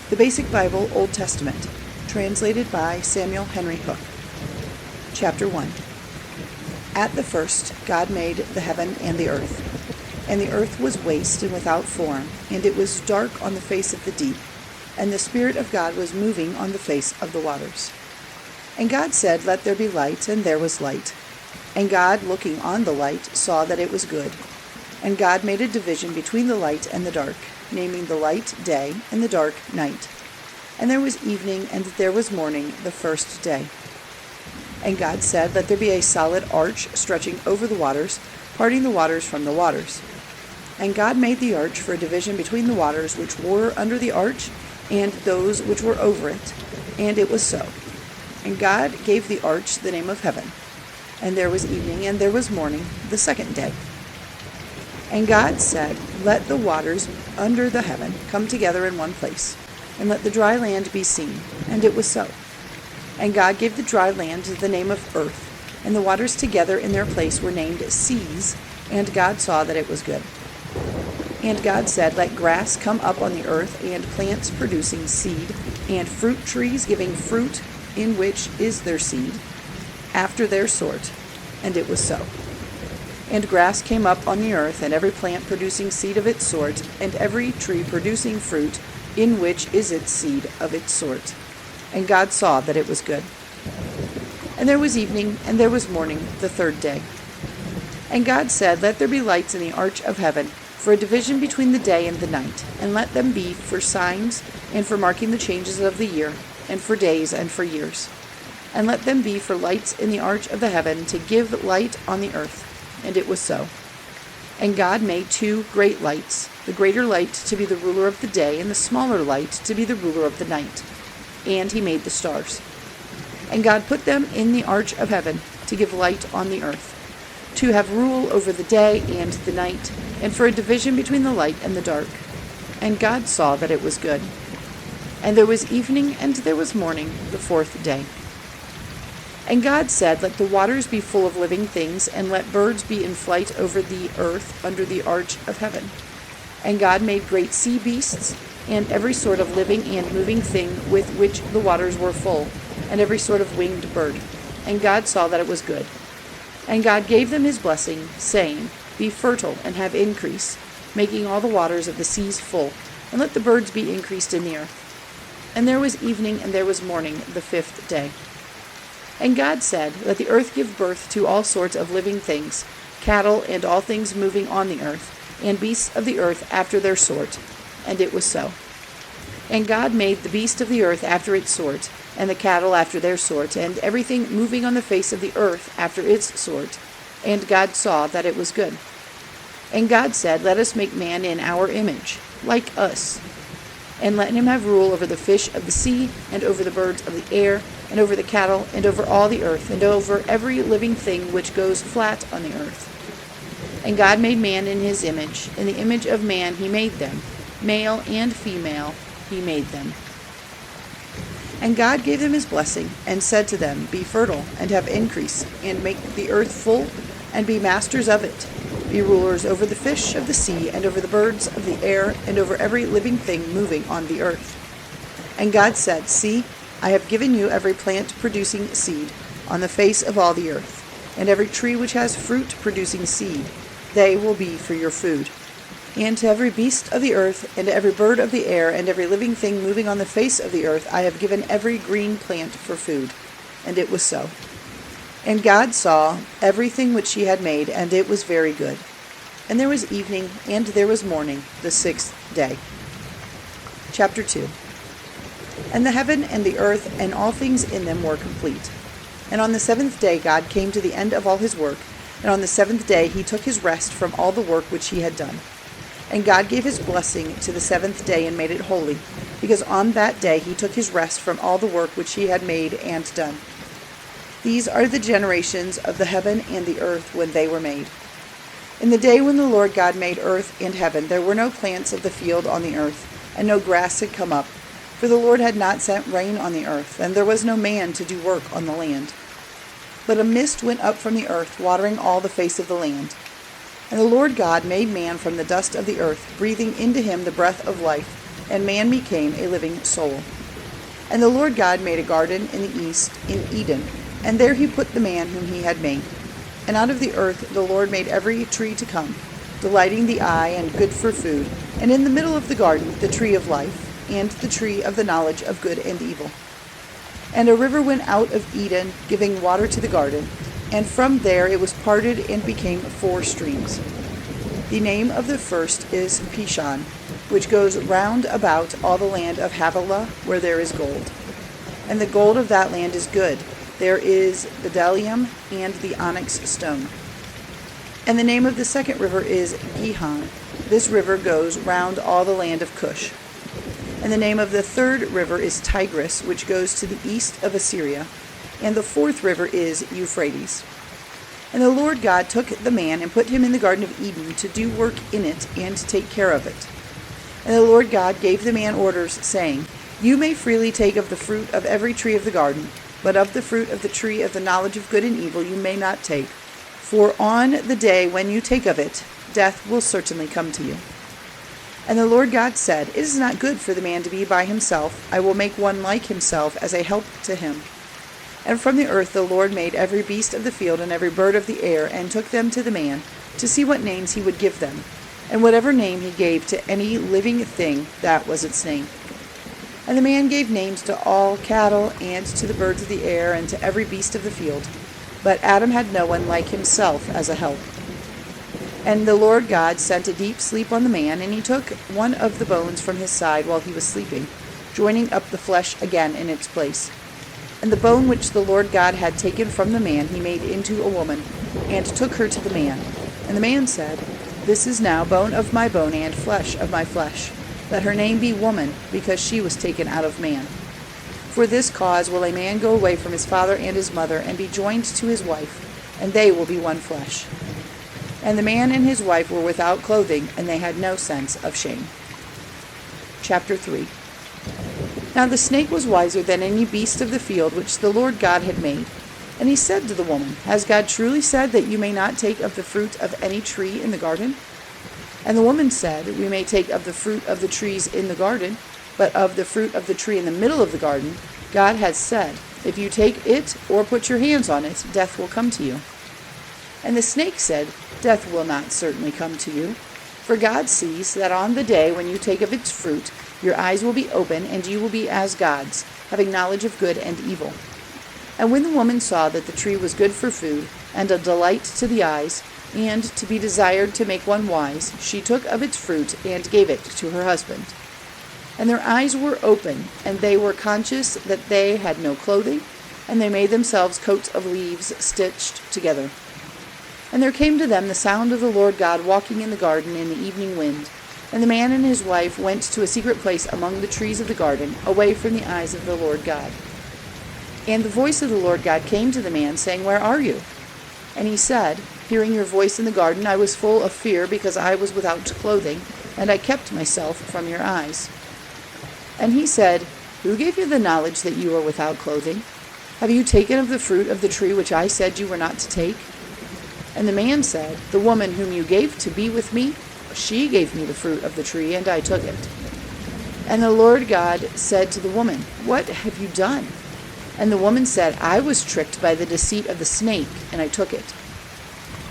The Basic Bible, Old Testament, translated by Samuel Henry Hook. Chapter 1. At the first, God made the heaven and the earth. And the earth was waste and without form, and it was dark on the face of the deep, and the Spirit of God was moving on the face of the waters. And God said, Let there be light, and there was light. And God, looking on the light, saw that it was good. And God made a division between the light and the dark, naming the light day, and the dark night. And there was evening, and there was morning, the first day. And God said, Let there be a solid arch stretching over the waters, parting the waters from the waters. And God made the arch for a division between the waters which were under the arch, and those which were over it. And it was so. And God gave the arch the name of heaven. And there was evening, and there was morning, the second day. And God said, Let the waters under the heaven come together in one place, and let the dry land be seen. And it was so. And God gave the dry land the name of earth, and the waters together in their place were named seas, and God saw that it was good. And God said, Let grass come up on the earth, and plants producing seed, and fruit trees giving fruit in which is their seed, after their sort. And it was so. And grass came up on the earth, and every plant producing seed of its sort, and every tree producing fruit, in which is its seed of its sort. And God saw that it was good. And there was evening, and there was morning, the third day. And God said, Let there be lights in the arch of heaven, for a division between the day and the night, and let them be for signs, and for marking the changes of the year, and for days, and for years. And let them be for lights in the arch of the heaven, to give light on the earth. And it was so. And God made two great lights, the greater light to be the ruler of the day, and the smaller light to be the ruler of the night. And he made the stars. And God put them in the arch of heaven, to give light on the earth, to have rule over the day and the night, and for a division between the light and the dark. And God saw that it was good. And there was evening, and there was morning, the fourth day. And God said, Let the waters be full of living things, and let birds be in flight over the earth under the arch of heaven. And God made great sea beasts, and every sort of living and moving thing with which the waters were full, and every sort of winged bird. And God saw that it was good. And God gave them his blessing, saying, Be fertile and have increase, making all the waters of the seas full, and let the birds be increased in the earth. And there was evening, and there was morning, the fifth day. And God said, Let the earth give birth to all sorts of living things, cattle and all things moving on the earth, and beasts of the earth after their sort. And it was so. And God made the beast of the earth after its sort, and the cattle after their sort, and everything moving on the face of the earth after its sort. And God saw that it was good. And God said, Let us make man in our image, like us, and let him have rule over the fish of the sea, and over the birds of the air, and over the cattle, and over all the earth, and over every living thing which goes flat on the earth. And God made man in his image. In the image of man he made them. Male and female he made them. And God gave them his blessing, and said to them, Be fertile, and have increase, and make the earth full, and be masters of it. Be rulers over the fish of the sea, and over the birds of the air, and over every living thing moving on the earth. And God said, See, I have given you every plant producing seed on the face of all the earth, and every tree which has fruit producing seed. They will be for your food. And to every beast of the earth, and to every bird of the air, and every living thing moving on the face of the earth, I have given every green plant for food. And it was so. And God saw everything which he had made, and it was very good. And there was evening, and there was morning, the sixth day. Chapter 2. And the heaven and the earth and all things in them were complete. And on the seventh day God came to the end of all his work, and on the seventh day he took his rest from all the work which he had done. And God gave his blessing to the seventh day and made it holy, because on that day he took his rest from all the work which he had made and done. These are the generations of the heaven and the earth when they were made. In the day when the Lord God made earth and heaven, there were no plants of the field on the earth, and no grass had come up, for the Lord had not sent rain on the earth, and there was no man to do work on the land. But a mist went up from the earth, watering all the face of the land. And the Lord God made man from the dust of the earth, breathing into him the breath of life, and man became a living soul. And the Lord God made a garden in the east, in Eden, and there he put the man whom he had made. And out of the earth the Lord made every tree to come, delighting the eye and good for food, and in the middle of the garden the tree of life, and the tree of the knowledge of good and evil. And a river went out of Eden, giving water to the garden, and from there it was parted and became 4 streams. The name of the first is Pishon, which goes round about all the land of Havilah, where there is gold. And the gold of that land is good. There is bdellium and the onyx stone. And the name of the second river is Gihon. This river goes round all the land of Cush. And the name of the third river is Tigris, which goes to the east of Assyria. And the fourth river is Euphrates. And the Lord God took the man and put him in the Garden of Eden to do work in it and to take care of it. And the Lord God gave the man orders, saying, You may freely take of the fruit of every tree of the garden, but of the fruit of the tree of the knowledge of good and evil you may not take. For on the day when you take of it, death will certainly come to you. And the Lord God said, It is not good for the man to be by himself. I will make one like himself as a help to him. And from the earth the Lord made every beast of the field and every bird of the air, and took them to the man, to see what names he would give them. And whatever name he gave to any living thing, that was its name. And the man gave names to all cattle, and to the birds of the air, and to every beast of the field. But Adam had no one like himself as a help. And the Lord God sent a deep sleep on the man, and he took one of the bones from his side while he was sleeping, joining up the flesh again in its place. And the bone which the Lord God had taken from the man he made into a woman, and took her to the man. And the man said, This is now bone of my bone and flesh of my flesh. Let her name be woman, because she was taken out of man. For this cause will a man go away from his father and his mother, and be joined to his wife, and they will be one flesh. And the man and his wife were without clothing, and they had no sense of shame. Chapter 3. Now the snake was wiser than any beast of the field which the Lord God had made. And he said to the woman, Has God truly said that you may not take of the fruit of any tree in the garden? And the woman said, We may take of the fruit of the trees in the garden, but of the fruit of the tree in the middle of the garden, God has said, If you take it or put your hands on it, death will come to you. And the snake said, Death will not certainly come to you. For God sees that on the day when you take of its fruit, your eyes will be open, and you will be as gods, having knowledge of good and evil. And when the woman saw that the tree was good for food, and a delight to the eyes, and to be desired to make one wise, she took of its fruit, and gave it to her husband. And their eyes were open, and they were conscious that they had no clothing, and they made themselves coats of leaves stitched together. And there came to them the sound of the Lord God walking in the garden in the evening wind. And the man and his wife went to a secret place among the trees of the garden, away from the eyes of the Lord God. And the voice of the Lord God came to the man, saying, Where are you? And he said, Hearing your voice in the garden, I was full of fear, because I was without clothing, and I kept myself from your eyes. And he said, Who gave you the knowledge that you are without clothing? Have you taken of the fruit of the tree which I said you were not to take? And the man said, The woman whom you gave to be with me, she gave me the fruit of the tree, and I took it. And the Lord God said to the woman, What have you done? And the woman said, I was tricked by the deceit of the snake, and I took it.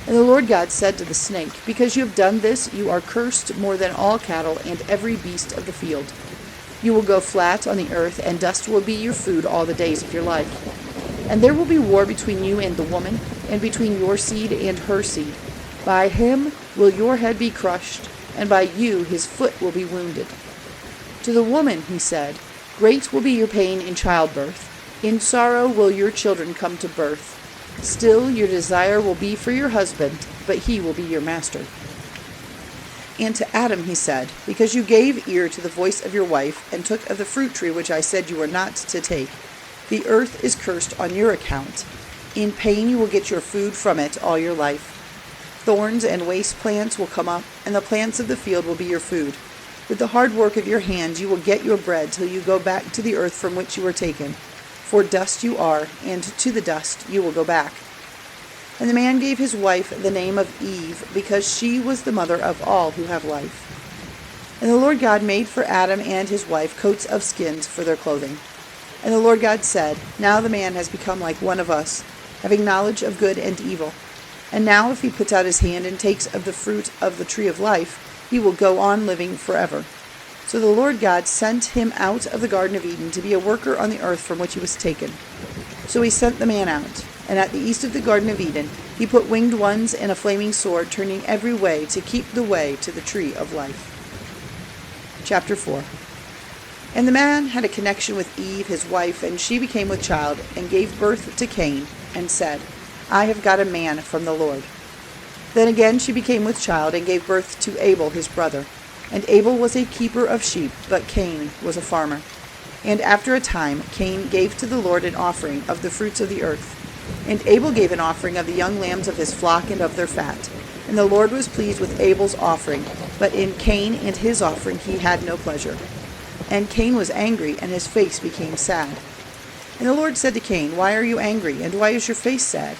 And the Lord God said to the snake, Because you have done this, you are cursed more than all cattle and every beast of the field. You will go flat on the earth, and dust will be your food all the days of your life. And there will be war between you and the woman, and between your seed and her seed. By him will your head be crushed, and by you his foot will be wounded. To the woman he said, Great will be your pain in childbirth. In sorrow will your children come to birth. Still your desire will be for your husband, but he will be your master. And to Adam he said, Because you gave ear to the voice of your wife, and took of the fruit tree which I said you were not to take, the earth is cursed on your account. In pain you will get your food from it all your life. Thorns and waste plants will come up, and the plants of the field will be your food. With the hard work of your hands you will get your bread till you go back to the earth from which you were taken. For dust you are, and to the dust you will go back. And the man gave his wife the name of Eve, because she was the mother of all who have life. And the Lord God made for Adam and his wife coats of skins for their clothing. And the Lord God said, Now the man has become like one of us, having knowledge of good and evil. And now if he puts out his hand and takes of the fruit of the tree of life, he will go on living forever. So the Lord God sent him out of the Garden of Eden to be a worker on the earth from which he was taken. So he sent the man out, and at the east of the Garden of Eden he put winged ones and a flaming sword, turning every way to keep the way to the tree of life. Chapter 4. And the man had a connection with Eve, his wife, and she became with child, and gave birth to Cain, and said, I have got a man from the Lord. Then again she became with child, and gave birth to Abel his brother. And Abel was a keeper of sheep, but Cain was a farmer. And after a time Cain gave to the Lord an offering of the fruits of the earth. And Abel gave an offering of the young lambs of his flock and of their fat. And the Lord was pleased with Abel's offering, but in Cain and his offering he had no pleasure. And Cain was angry, and his face became sad. And the Lord said to Cain, Why are you angry, and why is your face sad?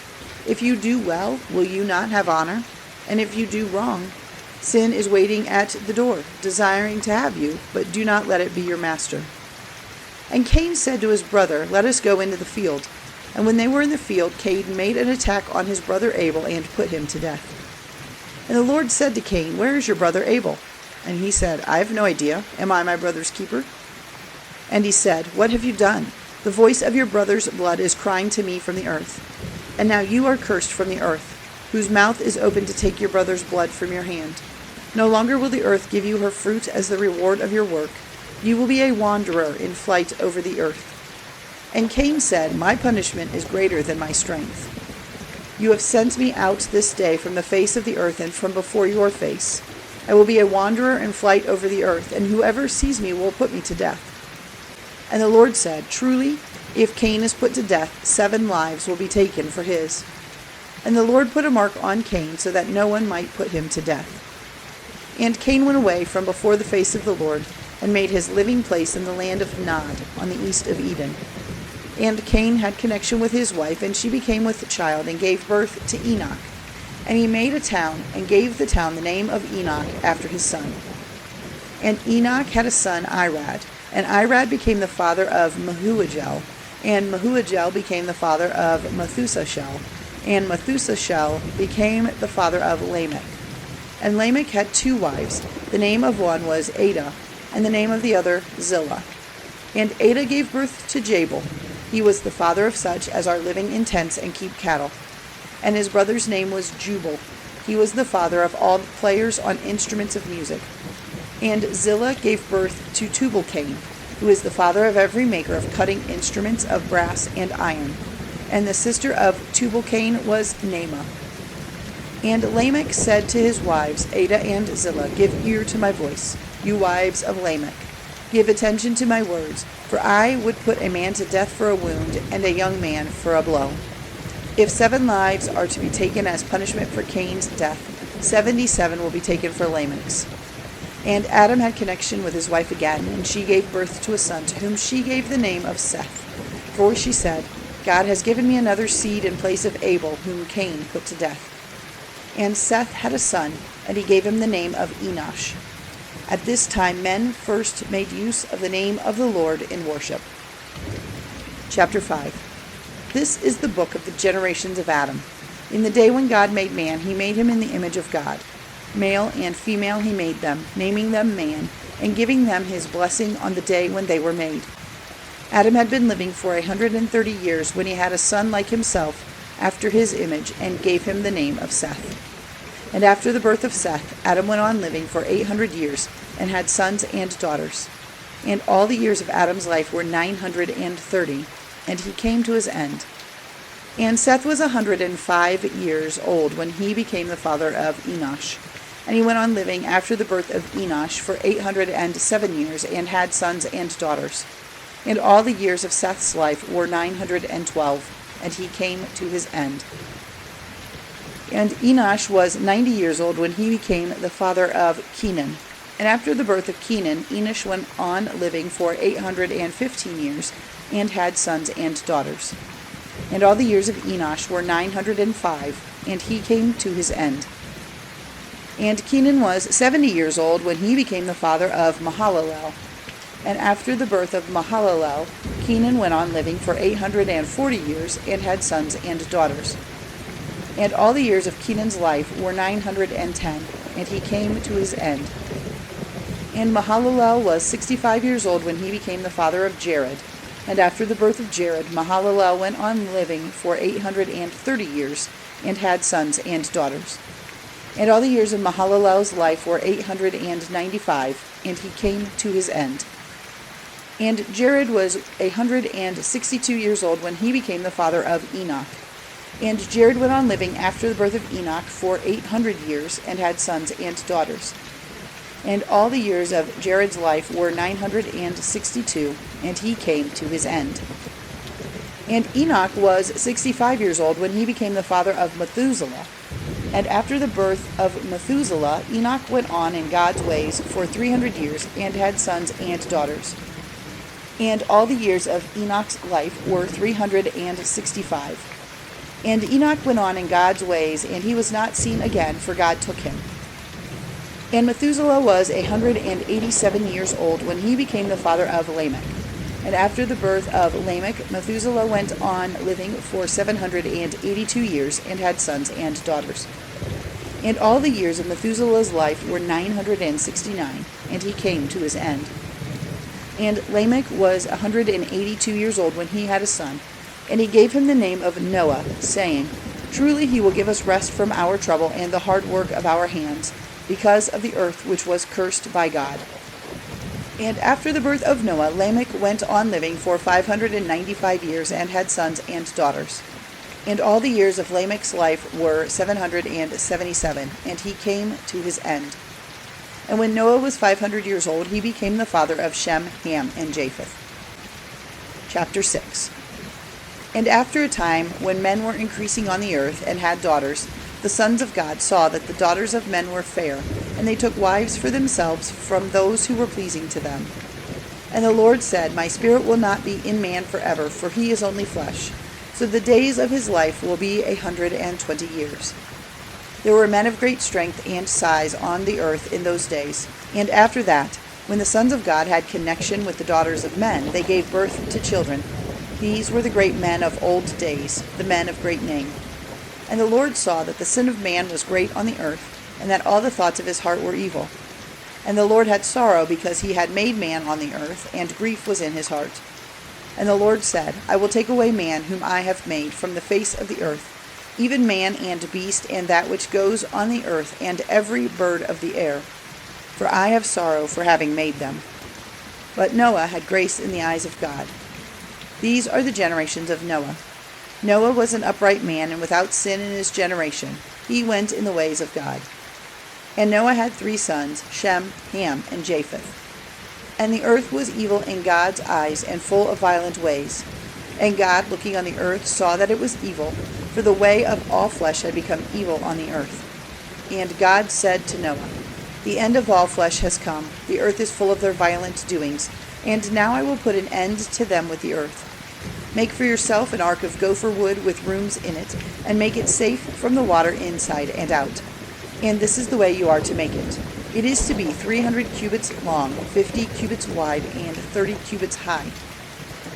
If you do well, will you not have honor? And if you do wrong, sin is waiting at the door, desiring to have you, but do not let it be your master. And Cain said to his brother, Let us go into the field. And when they were in the field, Cain made an attack on his brother Abel, and put him to death. And the Lord said to Cain, Where is your brother Abel? And he said, I have no idea. Am I my brother's keeper? And he said, What have you done? The voice of your brother's blood is crying to me from the earth. And now you are cursed from the earth, whose mouth is open to take your brother's blood from your hand. No longer will the earth give you her fruit as the reward of your work. You will be a wanderer in flight over the earth. And Cain said, My punishment is greater than my strength. You have sent me out this day from the face of the earth and from before your face. I will be a wanderer in flight over the earth, and whoever sees me will put me to death. And the Lord said, Truly, if Cain is put to death, 7 lives will be taken for his. And the Lord put a mark on Cain, so that no one might put him to death. And Cain went away from before the face of the Lord, and made his living place in the land of Nod, on the east of Eden. And Cain had connection with his wife, and she became with child, and gave birth to Enoch. And he made a town, and gave the town the name of Enoch after his son. And Enoch had a son, Irad. And Irad became the father of Mehujael. And Mehujael became the father of Methushael. And Methushael became the father of Lamech. And Lamech had 2 wives. The name of one was Adah, and the name of the other Zillah. And Adah gave birth to Jabal. He was the father of such as are living in tents and keep cattle. And his brother's name was Jubal. He was the father of all players on instruments of music. And Zillah gave birth to Tubal-Cain, who is the father of every maker of cutting instruments of brass and iron. And the sister of Tubal-Cain was Naamah. And Lamech said to his wives, Adah and Zillah, Give ear to my voice, you wives of Lamech. Give attention to my words, for I would put a man to death for a wound, and a young man for a blow. If 7 lives are to be taken as punishment for Cain's death, 77 will be taken for Lamech's. And Adam had connection with his wife again, and she gave birth to a son, to whom she gave the name of Seth. For she said, God has given me another seed in place of Abel, whom Cain put to death. And Seth had a son, and he gave him the name of Enosh. At this time men first made use of the name of the Lord in worship. Chapter 5. This is the book of the generations of Adam. In the day when God made man, he made him in the image of God. Male and female he made them, naming them man, and giving them his blessing on the day when they were made. Adam had been living for 130 years when he had a son like himself, after his image, and gave him the name of Seth. And after the birth of Seth, Adam went on living for 800 years, and had sons and daughters. And all the years of Adam's life were 930, and he came to his end. And Seth was 105 years old when he became the father of Enosh. And he went on living after the birth of Enosh for 807 years, and had sons and daughters. And all the years of Seth's life were 912, and he came to his end. And Enosh was 90 years old when he became the father of Kenan. And after the birth of Kenan, Enosh went on living for 815 years, and had sons and daughters. And all the years of Enosh were 905, and he came to his end. And Kenan was 70 years old when he became the father of Mahalalel. And after the birth of Mahalalel, Kenan went on living for 840 years and had sons and daughters. And all the years of Kenan's life were 910, and he came to his end. And Mahalalel was 65 years old when he became the father of Jared. And after the birth of Jared, Mahalalel went on living for 830 years and had sons and daughters. And all the years of Mahalalel's life were 895, and he came to his end. And Jared was 162 years old when he became the father of Enoch. And Jared went on living after the birth of Enoch for 800 years and had sons and daughters. And all the years of Jared's life were 962, and he came to his end. And Enoch was 65 years old when he became the father of Methuselah. And after the birth of Methuselah, Enoch went on in God's ways for 300 years and had sons and daughters. And all the years of Enoch's life were 365. And Enoch went on in God's ways, and he was not seen again, for God took him. And Methuselah was 187 years old when he became the father of Lamech. And after the birth of Lamech, Methuselah went on living for 782 years and had sons and daughters. And all the years of Methuselah's life were 969, and he came to his end. And Lamech was 182 years old when he had a son, and he gave him the name of Noah, saying, Truly he will give us rest from our trouble and the hard work of our hands, because of the earth which was cursed by God. And after the birth of Noah, Lamech went on living for 595 years and had sons and daughters. And all the years of Lamech's life were 777, and he came to his end. And when Noah was 500 years old, he became the father of Shem, Ham, and Japheth. Chapter 6. And after a time, when men were increasing on the earth and had daughters, the sons of God saw that the daughters of men were fair, and they took wives for themselves from those who were pleasing to them. And the Lord said, My spirit will not be in man forever, for he is only flesh. So the days of his life will be 120 years. There were men of great strength and size on the earth in those days. And after that, when the sons of God had connection with the daughters of men, they gave birth to children. These were the great men of old days, the men of great name. And the Lord saw that the sin of man was great on the earth, and that all the thoughts of his heart were evil. And the Lord had sorrow because he had made man on the earth, and grief was in his heart. And the Lord said, I will take away man whom I have made from the face of the earth, even man and beast, and that which goes on the earth, and every bird of the air. For I have sorrow for having made them. But Noah had grace in the eyes of God. These are the generations of Noah. Noah was an upright man and without sin in his generation. He went in the ways of God. And Noah had 3 sons, Shem, Ham, and Japheth. And the earth was evil in God's eyes and full of violent ways. And God, looking on the earth, saw that it was evil, for the way of all flesh had become evil on the earth. And God said to Noah, The end of all flesh has come. The earth is full of their violent doings. And now I will put an end to them with the earth. Make for yourself an ark of gopher wood with rooms in it, and make it safe from the water inside and out. And this is the way you are to make it. It is to be 300 cubits long, 50 cubits wide, and 30 cubits high.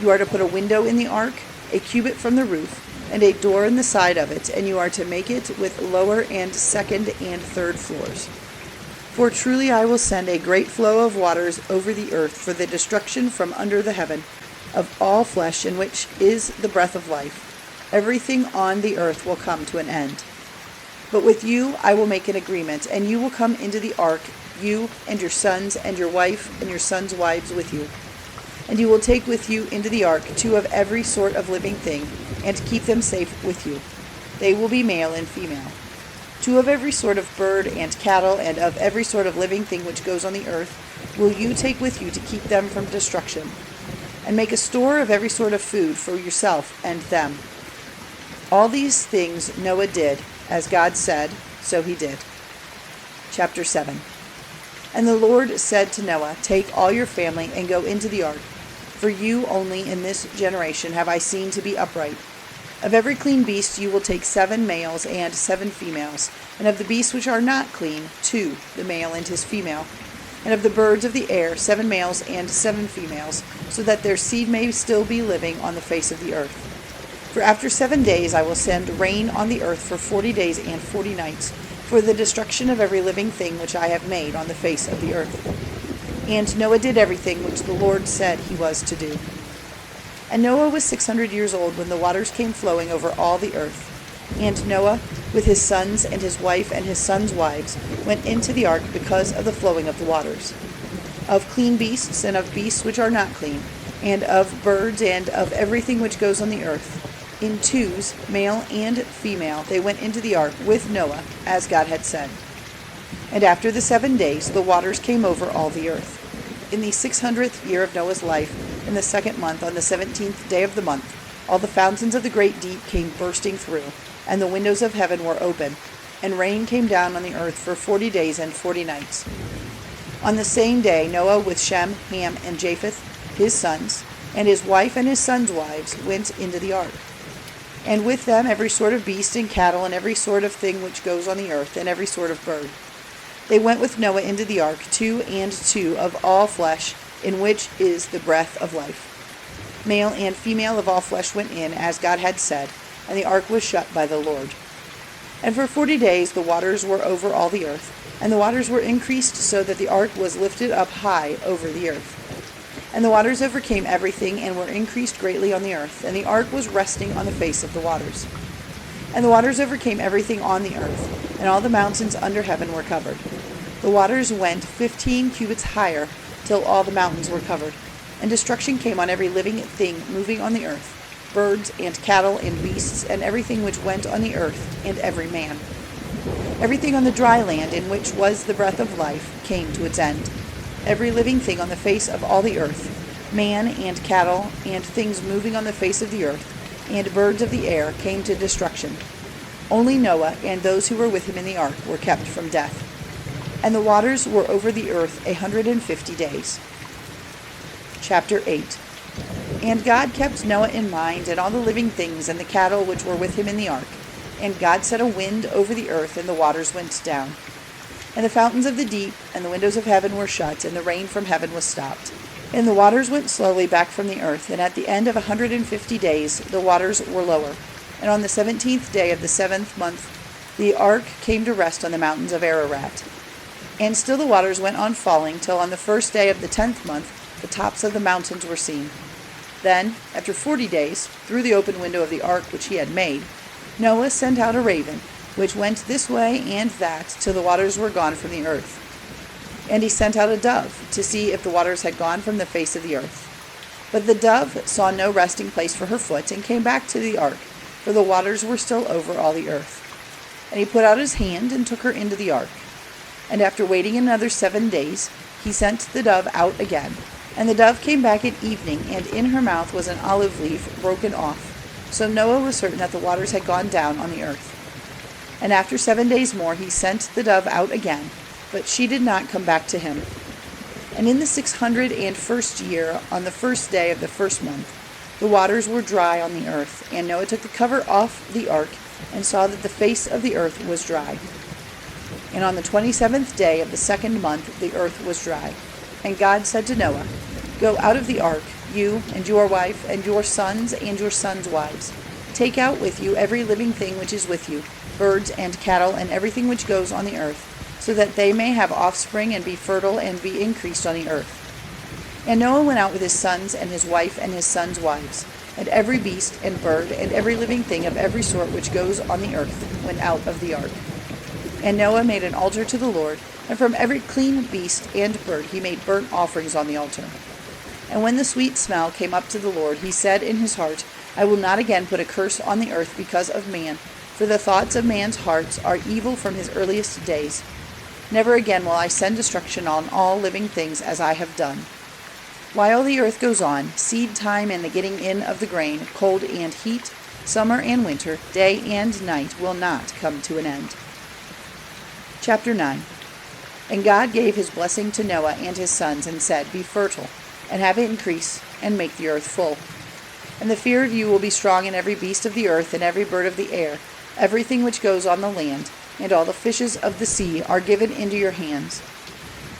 You are to put a window in the ark, a cubit from the roof, and a door in the side of it, and you are to make it with lower and second and third floors. For truly I will send a great flow of waters over the earth for the destruction from under the heaven of all flesh, in which is the breath of life. Everything on the earth will come to an end. But with you I will make an agreement, and you will come into the ark, you and your sons and your wife and your sons' wives with you. And you will take with you into the ark 2 of every sort of living thing, and keep them safe with you. They will be male and female. 2 of every sort of bird and cattle, and of every sort of living thing which goes on the earth, will you take with you to keep them from destruction. And make a store of every sort of food for yourself and them. All these things Noah did, as God said, so he did. Chapter 7. And the Lord said to Noah, Take all your family and go into the ark, for you only in this generation have I seen to be upright. Of every clean beast you will take 7 males and 7 females, And of the beasts which are not clean, 2, the male and his female. And of the birds of the air, 7 males and 7 females, so that their seed may still be living on the face of the earth. For after 7 days I will send rain on the earth for 40 days and 40 nights, for the destruction of every living thing which I have made on the face of the earth. And Noah did everything which the Lord said he was to do. And Noah was 600 years old when the waters came flowing over all the earth. And Noah, with his sons and his wife and his sons' wives, went into the ark because of the flowing of the waters. Of clean beasts and of beasts which are not clean, and of birds and of everything which goes on the earth, in twos, male and female, they went into the ark with Noah, as God had said. And after the 7 days the waters came over all the earth. In the 600th year of Noah's life, in the 2nd month, on the 17th day of the month, all the fountains of the great deep came bursting through, and the windows of heaven were open, and rain came down on the earth for 40 days and 40 nights. On the same day Noah with Shem, Ham, and Japheth, his sons, and his wife and his sons' wives went into the ark. And with them every sort of beast and cattle, and every sort of thing which goes on the earth, and every sort of bird. They went with Noah into the ark, 2 and 2 of all flesh, in which is the breath of life. Male and female of all flesh went in, as God had said, and the ark was shut by the Lord. And for 40 days the waters were over all the earth, and the waters were increased so that the ark was lifted up high over the earth. And the waters overcame everything, and were increased greatly on the earth, and the ark was resting on the face of the waters. And the waters overcame everything on the earth, and all the mountains under heaven were covered. The waters went 15 cubits higher, till all the mountains were covered. And destruction came on every living thing moving on the earth, birds and cattle and beasts, and everything which went on the earth, and every man. Everything on the dry land, in which was the breath of life, came to its end. Every living thing on the face of all the earth, man and cattle, and things moving on the face of the earth, and birds of the air, came to destruction. Only Noah and those who were with him in the ark were kept from death. And the waters were over the earth 150 days. Chapter 8. And God kept Noah in mind, and all the living things, and the cattle which were with him in the ark. And God set a wind over the earth, and the waters went down. And the fountains of the deep and the windows of heaven were shut, and the rain from heaven was stopped. And the waters went slowly back from the earth, and at the end of 150 days the waters were lower. And on the 17th day of the 7th month the ark came to rest on the mountains of Ararat. And still the waters went on falling, till on the 1st day of the 10th month the tops of the mountains were seen. Then, after 40 days, through the open window of the ark which he had made, Noah sent out a raven, which went this way and that, till the waters were gone from the earth. And he sent out a dove, to see if the waters had gone from the face of the earth. But the dove saw no resting place for her foot, and came back to the ark, for the waters were still over all the earth. And he put out his hand, and took her into the ark. And after waiting another 7 days, he sent the dove out again. And the dove came back at evening, and in her mouth was an olive leaf broken off. So Noah was certain that the waters had gone down on the earth. And after 7 days more he sent the dove out again, but she did not come back to him. And in the 601st year, on the 1st day of the 1st month, the waters were dry on the earth. And Noah took the cover off the ark, and saw that the face of the earth was dry. And on the 27th day of the 2nd month the earth was dry. And God said to Noah, Go out of the ark, you and your wife and your sons and your sons' wives. Take out with you every living thing which is with you, birds and cattle and everything which goes on the earth, so that they may have offspring and be fertile and be increased on the earth. And Noah went out with his sons and his wife and his sons' wives, and every beast and bird and every living thing of every sort which goes on the earth went out of the ark. And Noah made an altar to the Lord, and from every clean beast and bird he made burnt offerings on the altar. And when the sweet smell came up to the Lord, he said in his heart, I will not again put a curse on the earth because of man, for the thoughts of man's hearts are evil from his earliest days. Never again will I send destruction on all living things as I have done. While the earth goes on, seed time and the getting in of the grain, cold and heat, summer and winter, day and night will not come to an end. Chapter 9. And God gave his blessing to Noah and his sons, and said, Be fertile, and have increase, and make the earth full. And the fear of you will be strong in every beast of the earth, and every bird of the air, everything which goes on the land, and all the fishes of the sea are given into your hands.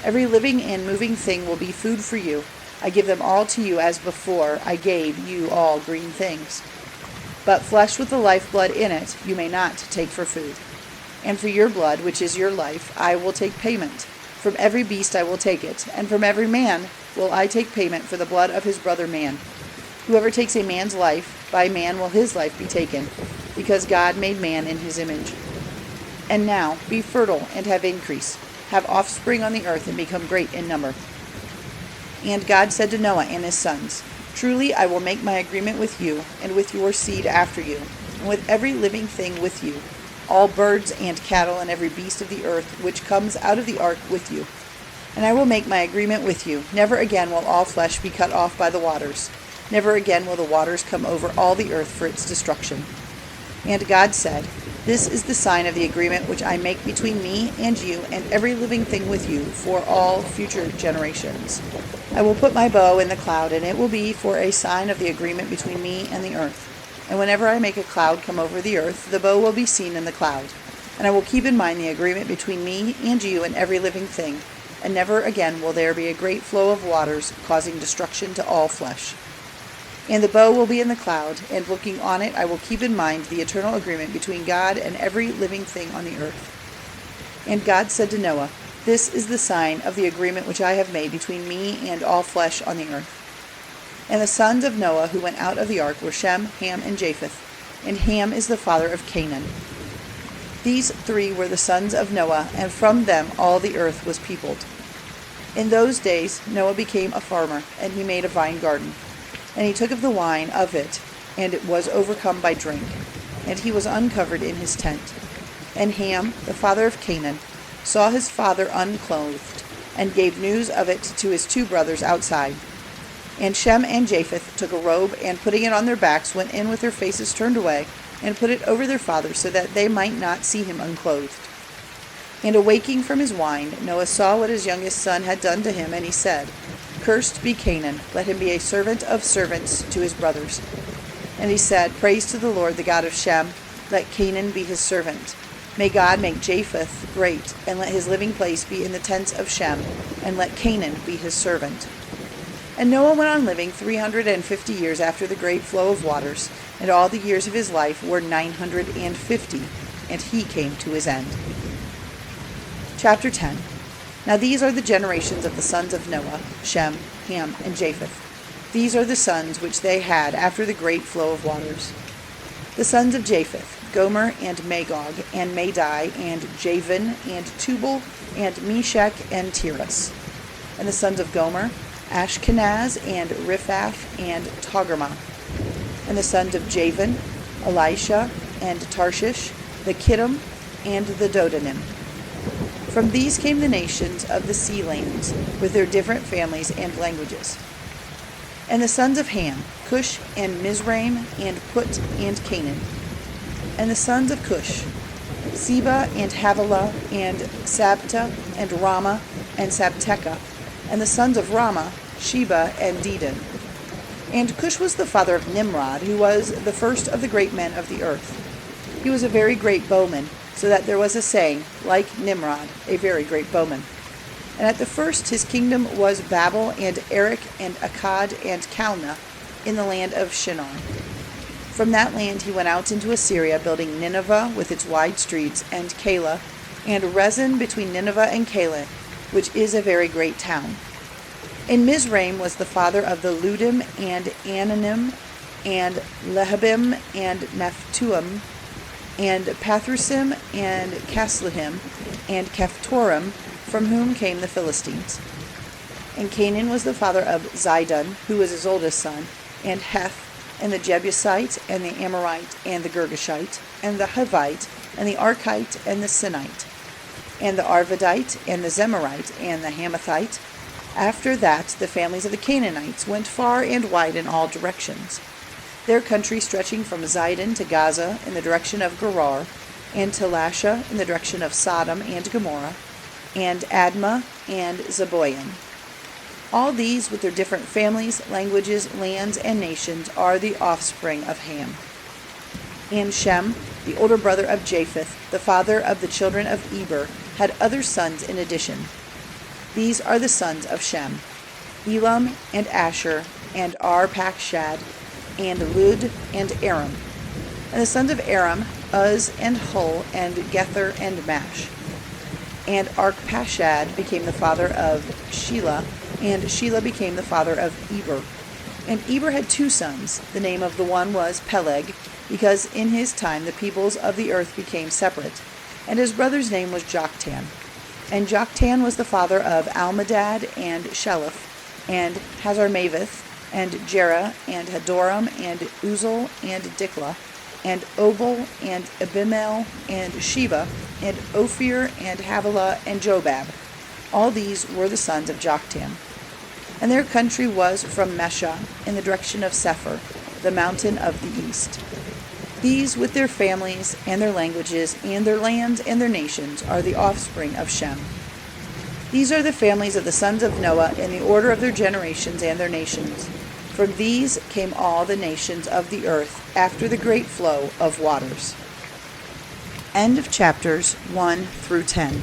Every living and moving thing will be food for you. I give them all to you as before I gave you all green things. But flesh with the lifeblood in it you may not take for food. And for your blood, which is your life, I will take payment. From every beast I will take it, and from every man will I take payment for the blood of his brother man. Whoever takes a man's life, by man will his life be taken, because God made man in his image. And now be fertile and have increase. Have offspring on the earth and become great in number. And God said to Noah and his sons, Truly I will make my agreement with you, and with your seed after you, and with every living thing with you, all birds and cattle and every beast of the earth which comes out of the ark with you. And I will make my agreement with you. Never again will all flesh be cut off by the waters. Never again will the waters come over all the earth for its destruction. And God said, This is the sign of the agreement which I make between me and you and every living thing with you for all future generations. I will put my bow in the cloud, and it will be for a sign of the agreement between me and the earth. And whenever I make a cloud come over the earth, the bow will be seen in the cloud. And I will keep in mind the agreement between me and you and every living thing, and never again will there be a great flow of waters, causing destruction to all flesh. And the bow will be in the cloud, and looking on it I will keep in mind the eternal agreement between God and every living thing on the earth. And God said to Noah, This is the sign of the agreement which I have made between me and all flesh on the earth. And the sons of Noah who went out of the ark were Shem, Ham, and Japheth, and Ham is the father of Canaan. These three were the sons of Noah, and from them all the earth was peopled. In those days Noah became a farmer, and he made a vine garden. And he took of the wine of it, and it was overcome by drink, and he was uncovered in his tent. And Ham, the father of Canaan, saw his father unclothed, and gave news of it to his two brothers outside. And Shem and Japheth took a robe, and putting it on their backs, went in with their faces turned away, and put it over their father, so that they might not see him unclothed. And awaking from his wine, Noah saw what his youngest son had done to him, and he said, Cursed be Canaan, let him be a servant of servants to his brothers. And he said, Praise to the Lord, the God of Shem, let Canaan be his servant. May God make Japheth great, and let his living place be in the tents of Shem, and let Canaan be his servant. And Noah went on living 350 years after the great flow of waters, and all the years of his life were 950, and he came to his end. Chapter 10. Now these are the generations of the sons of Noah, Shem, Ham, and Japheth. These are the sons which they had after the great flow of waters. The sons of Japheth, Gomer, and Magog, and Madai, and Javan, and Tubal, and Meshech, and Tiras. And the sons of Gomer, Ashkenaz, and Riphath, and Togarmah. And the sons of Javan, Elisha, and Tarshish, the Kittim, and the Dodanim. From these came the nations of the sea lands, with their different families and languages. And the sons of Ham, Cush, and Mizraim, and Put, and Canaan. And the sons of Cush, Seba, and Havilah, and Sabta, and Ramah, and Sabteca. And the sons of Ramah, Sheba, and Dedan. And Cush was the father of Nimrod, who was the first of the great men of the earth. He was a very great bowman, so that there was a saying, like Nimrod, a very great bowman. And at the first his kingdom was Babel, and Erech, and Akkad, and Calneh, in the land of Shinar. From that land he went out into Assyria, building Nineveh with its wide streets, and Calah, and Rezin between Nineveh and Calah, which is a very great town. And Mizraim was the father of the Ludim, and Ananim, and Lehabim, and Naphtuim, and Pathrusim, and Casluhim, and Caphtorim, from whom came the Philistines. And Canaan was the father of Zidon, who was his oldest son, and Heth, and the Jebusite, and the Amorite, and the Girgashite, and the Hivite, and the Archite, and the Sinite, and the Arvadite, and the Zemarite, and the Hamathite. After that the families of the Canaanites went far and wide in all directions, their country stretching from Zidon to Gaza in the direction of Gerar, and to Lasha in the direction of Sodom and Gomorrah, and Admah, and Zeboiim. All these, with their different families, languages, lands, and nations, are the offspring of Ham. And Shem, the older brother of Japheth, the father of the children of Eber, had other sons in addition. These are the sons of Shem: Elam, and Asher, and Arpachshad, and Lud, and Aram. And the sons of Aram: Uz, and Hul, and Gether, and Mash. And Arpachshad became the father of Shelah, and Shelah became the father of Eber. And Eber had two sons. The name of the one was Peleg, because in his time the peoples of the earth became separate. And his brother's name was Joktan. And Joktan was the father of Almadad, and Sheleph, and Hazarmaveth, and Jerah, and Hadoram, and Uzal, and Diklah, and Obal, and Abimael, and Sheba, and Ophir, and Havilah, and Jobab. All these were the sons of Joktan. And their country was from Mesha, in the direction of Sephir, the mountain of the east. These, with their families, and their languages, and their lands, and their nations, are the offspring of Shem. These are the families of the sons of Noah in the order of their generations and their nations. From these came all the nations of the earth after the great flow of waters. End of chapters 1 through 10.